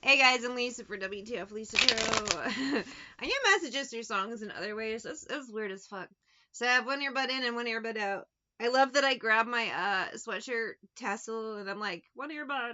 Hey guys, I'm Lisa for wtfLisa Tarot. I get messages through songs in other ways. That's weird as fuck. So I have one earbud in and one earbud out. I love that I grab my sweatshirt tassel and I'm like, one earbud.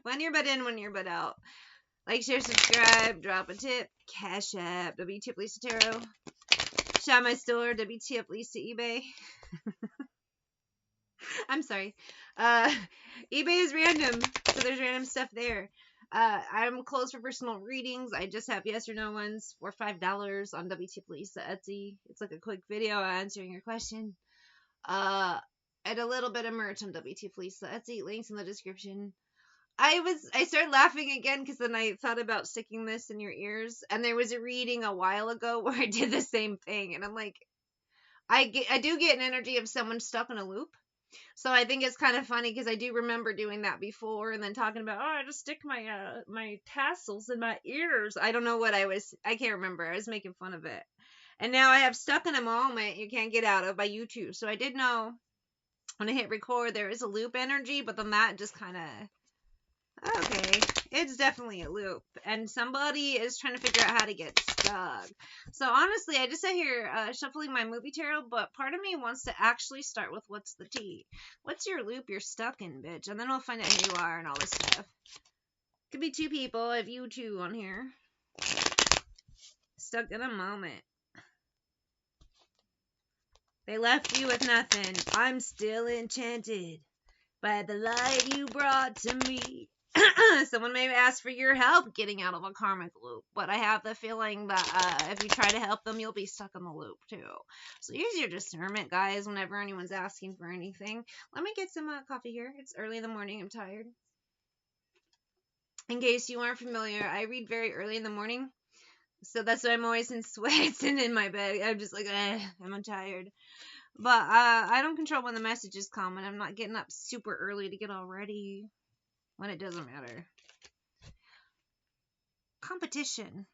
One earbud in, one earbud out. Like, share, subscribe, drop a tip, cash app, wtfLisa Tarot. Shop my store, wtfLisa eBay. I'm sorry. Uh, eBay is random, so there's random stuff there. I'm closed for personal readings. I just have yes or no ones for $5 on wtfLisa Etsy. It's like a quick video answering your question. And a little bit of merch on wtfLisa Etsy. Links in the description. I started laughing again because then I thought about sticking this in your ears, and there was a reading a while ago where I did the same thing, and I'm like, I do get an energy of someone stuck in a loop. So I think it's kind of funny because I do remember doing that before and then talking about, oh, I just stick my tassels in my ears. I don't know what I can't remember. I was making fun of it. And now I have Stuck in a Moment You Can't Get Out of by YouTube. So I did know when I hit record there is a loop energy, but then that just kind of, okay, it's definitely a loop, and somebody is trying to figure out how to get stuck. So honestly, I just sat here shuffling my movie tarot, but part of me wants to actually start with what's the tea? What's your loop you're stuck in, bitch? And then we'll find out who you are and all this stuff. Could be two people. I have you two on here. Stuck in a moment. They left you with nothing. I'm still enchanted by the light you brought to me. Someone may ask for your help getting out of a karmic loop, but I have the feeling that if you try to help them, you'll be stuck in the loop too. So use your discernment, guys, whenever anyone's asking for anything. Let me get some coffee here. It's early in the morning. I'm tired. In case you aren't familiar, I read very early in the morning. So that's why I'm always in sweats and in my bed. I'm just like, I'm tired. But I don't control when the messages come, and I'm not getting up super early to get all ready when it doesn't matter. Competition.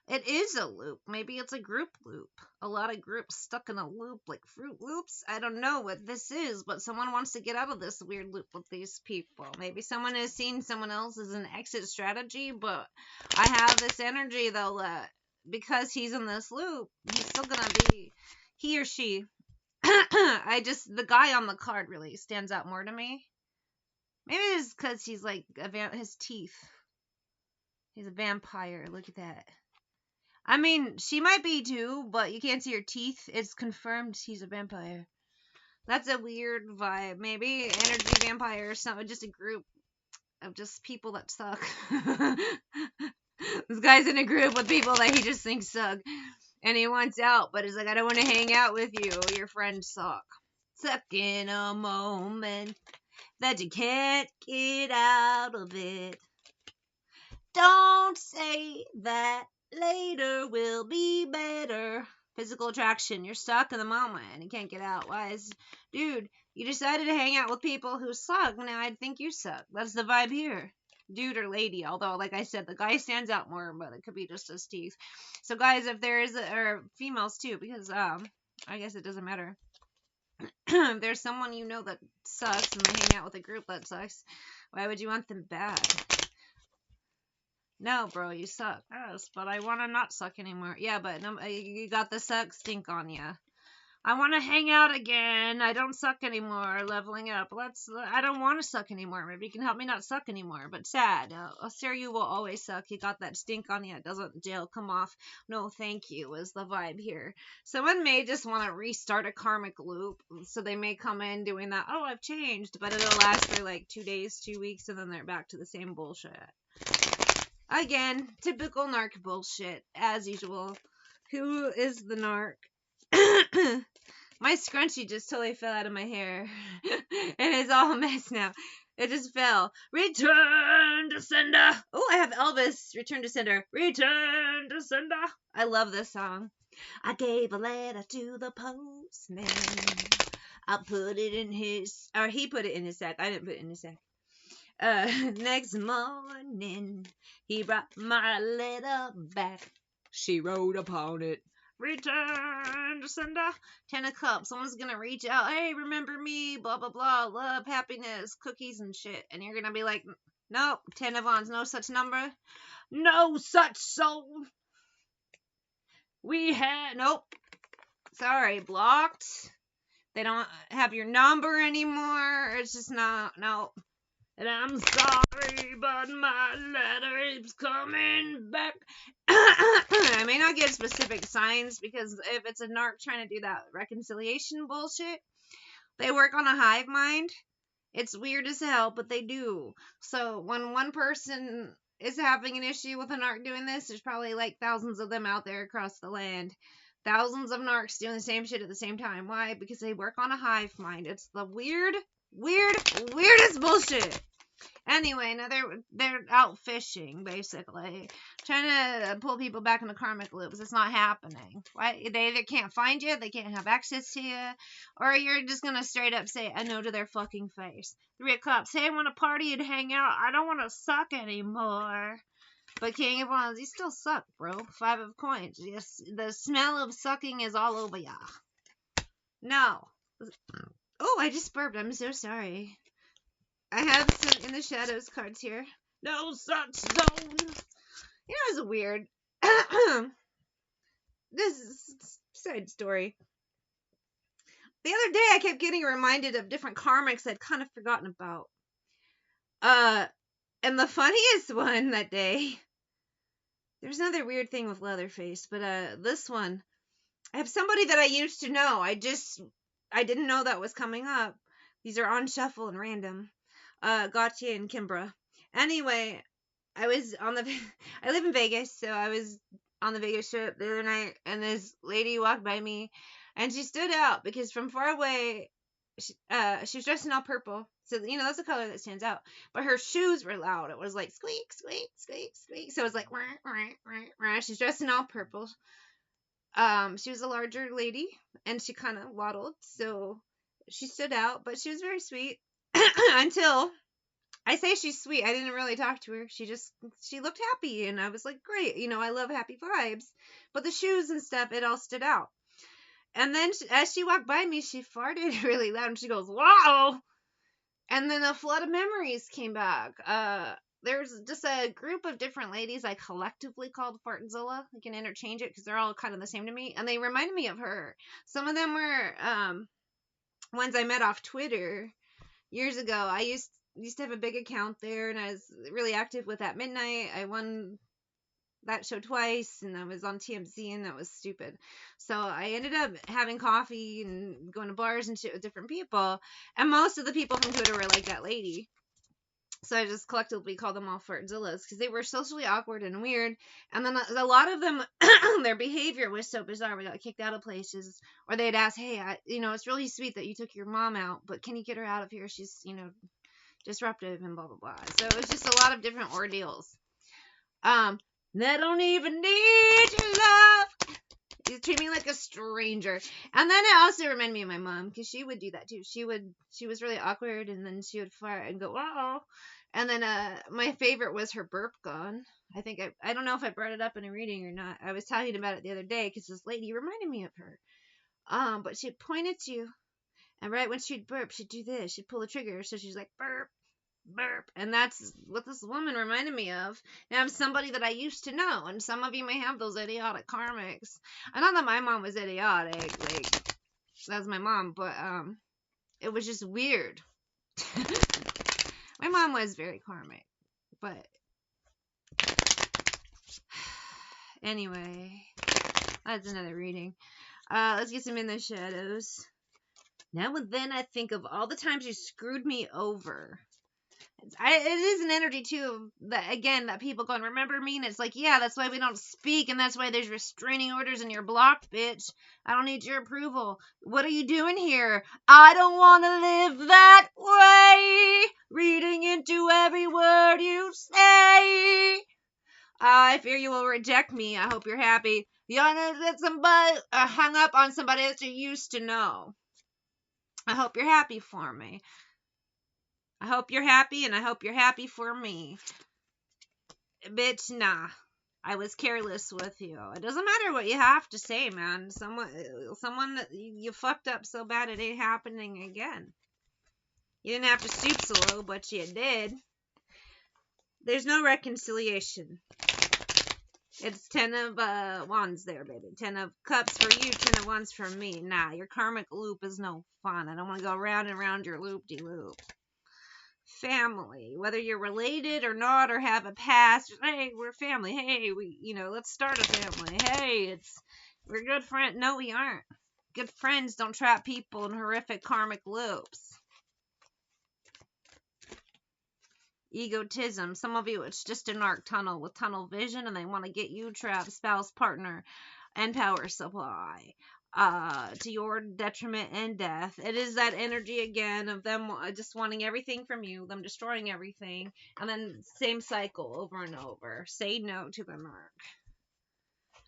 It is a loop. Maybe it's a group loop. A lot of groups stuck in a loop like Fruit Loops. I don't know what this is, but someone wants to get out of this weird loop with these people. Maybe someone has seen someone else as an exit strategy, but I have this energy though that because he's in this loop, he's still gonna be, he or she. The guy on the card really stands out more to me. Maybe it's because he's like his teeth. He's a vampire. Look at that. I mean, she might be too, but you can't see her teeth. It's confirmed he's a vampire. That's a weird vibe. Maybe energy vampire or something. Just a group of just people that suck. This guy's in a group with people that he just thinks suck. And he wants out, but he's like, I don't want to hang out with you. Your friends suck. Stuck in a moment that you can't get out of it. Don't say that later will be better. Physical attraction. You're stuck in the moment and you can't get out. Why dude, you decided to hang out with people who suck. Now I think you suck. That's the vibe here. Dude or lady. Although, like I said, the guy stands out more, but it could be just his teeth. So, guys, if there is, or females too, because, I guess it doesn't matter. If there's someone you know that sucks and they hang out with a group that sucks, why would you want them bad? No, bro, you suck. Yes, but I want to not suck anymore. Yeah, but no, you got the suck stink on ya. I want to hang out again. I don't suck anymore. Leveling up. I don't want to suck anymore. Maybe you can help me not suck anymore. But sad. Sir, you will always suck. You got that stink on you. It doesn't jail come off. No, thank you is the vibe here. Someone may just want to restart a karmic loop. So they may come in doing that. Oh, I've changed. But it'll last for like 2 days, 2 weeks, and then they're back to the same bullshit. Again, typical narc bullshit, as usual. Who is the narc? My scrunchie just totally fell out of my hair. And it's all a mess now. It just fell. Return to sender. Oh, I have Elvis. Return to sender. Return to sender. I love this song. I gave a letter to the postman. I put it in his, or he put it in his sack. I didn't put it in his sack. Next morning, he brought my letter back. She wrote upon it, return to sender. 10 of Cups. Someone's gonna reach out. Hey, remember me? Blah, blah, blah. Love, happiness, cookies and shit. And you're gonna be like, Nope. 10 of Wands. No such number. No such soul. We had... Nope. Sorry. Blocked. They don't have your number anymore. It's just not... No. And I'm sorry, but my letter is coming back. I may not give specific signs because if it's a narc trying to do that reconciliation bullshit, they work on a hive mind. It's weird as hell, but they do. So when one person is having an issue with a narc doing this, there's probably like thousands of them out there across the land. Thousands of narcs doing the same shit at the same time. Why? Because they work on a hive mind. It's the weirdest bullshit. Anyway, now they're out fishing, basically. Trying to pull people back into karmic loops. It's not happening. Right? They either can't find you, they can't have access to you, or you're just gonna straight up say a no to their fucking face. 3 of Cups. Hey, I want to party and hang out. I don't want to suck anymore. But King of Wands, you still suck, bro. 5 of Coins. Yes, the smell of sucking is all over ya. No. Oh, I just burped. I'm so sorry. I have some In the Shadows cards here. No such zone. You know, it's weird. This is side story. The other day, I kept getting reminded of different karmics I'd kind of forgotten about. And the funniest one that day, there's another weird thing with Leatherface, but this one, I have somebody that I used to know. I didn't know that was coming up. These are on shuffle and random. Gautier and Kimbra. Anyway, I live in Vegas, so I was on the Vegas Strip the other night, and this lady walked by me, and she stood out because from far away, she was dressed in all purple, so that's a color that stands out. But her shoes were loud. It was like squeak, squeak, squeak, squeak. So it was like rah, rah, rah, rah. She's dressed in all purple. She was a larger lady, and she kind of waddled, so she stood out, but she was very sweet. Until I say she's sweet. I didn't really talk to her. She looked happy, and I was like, great. I love happy vibes. But the shoes and stuff, it all stood out. And then as she walked by me, she farted really loud, and she goes, wow. And then a flood of memories came back. There's just a group of different ladies I collectively called Fartzilla. We can interchange it because they're all kind of the same to me, and they reminded me of her. Some of them were ones I met off Twitter years ago. I used to have a big account there, and I was really active with At Midnight. I won that show twice, and I was on TMZ, and that was stupid. So I ended up having coffee and going to bars and shit with different people, and most of the people from Twitter were like that lady. So I just collectively called them all Fartzillas because they were socially awkward and weird. And then a lot of them, their behavior was so bizarre. We got kicked out of places, or they'd ask, hey, it's really sweet that you took your mom out, but can you get her out of here? She's, disruptive and blah, blah, blah. So it was just a lot of different ordeals. They don't even need your love. You treat me like a stranger. And then it also reminded me of my mom, because she would do that too. She was really awkward, and then she would fart and go, wow. And then my favorite was her burp gun. I think I don't know if I brought it up in a reading or not. I was talking about it the other day because this lady reminded me of her. But she'd point at you, and right when she'd burp, she'd do this. She'd pull the trigger, so she's like, burp, burp. And that's what this woman reminded me of. Now, I'm somebody that I used to know, and some of you may have those idiotic karmics. I know that my mom was idiotic, like, that's my mom, but it was just weird. My mom was very karmic, but anyway, that's another reading. Let's get some In the Shadows. Now and then I think of all the times you screwed me over. It is an energy too, that people going, remember me? And it's like, yeah, that's why we don't speak, and that's why there's restraining orders and you're blocked, bitch. I don't need your approval. What are you doing here? I don't want to live that way, reading into every word you say. I fear you will reject me. I hope you're happy. You want to get somebody hung up on somebody that you used to know. I hope you're happy for me. I hope you're happy, and I hope you're happy for me. Bitch, nah. I was careless with you. It doesn't matter what you have to say, man. Someone you fucked up so bad it ain't happening again. You didn't have to stoop so low, but you did. There's no reconciliation. It's 10 of wands there, baby. 10 of cups for you, 10 of wands for me. Nah, your karmic loop is no fun. I don't want to go round and round your loop-de-loop. Family, whether you're related or not, or have a past. Hey, we're family. Hey, let's start a family. Hey, we're good friends. No, we aren't. Good friends don't trap people in horrific karmic loops. Egotism. Some of you, it's just an arc tunnel with tunnel vision, and they want to get you trapped, spouse, partner, and power supply. To your detriment and death. It is that energy again of them just wanting everything from you, them destroying everything, and then same cycle over and over. Say no to the mark.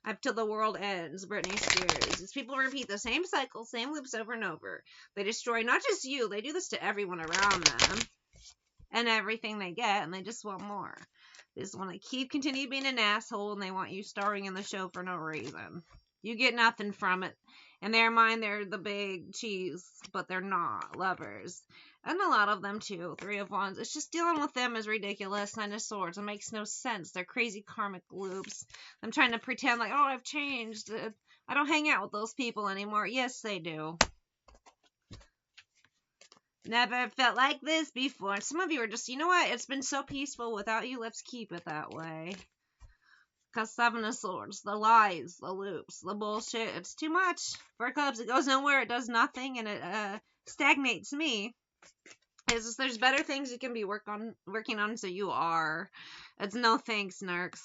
Up till the world ends, Britney Spears. These people repeat the same cycle, same loops over and over. They destroy not just you, they do this to everyone around them. And everything they get, and they just want more. They just want to continue being an asshole, and they want you starring in the show for no reason. You get nothing from it. In their mind, they're the big cheese, but they're not lovers. And a lot of them, too. 3 of Wands. It's just dealing with them is ridiculous. 9 of Swords. It makes no sense. They're crazy karmic loops. I'm trying to pretend like, oh, I've changed. I don't hang out with those people anymore. Yes, they do. Never felt like this before. Some of you are just, you know what? It's been so peaceful without you. Let's keep it that way. Because 7 of Swords, the lies, the loops, the bullshit, it's too much. 4 of Cups, it goes nowhere, it does nothing, and it stagnates me. It's just, there's better things you can be working on, so you are. It's no thanks, Narcs.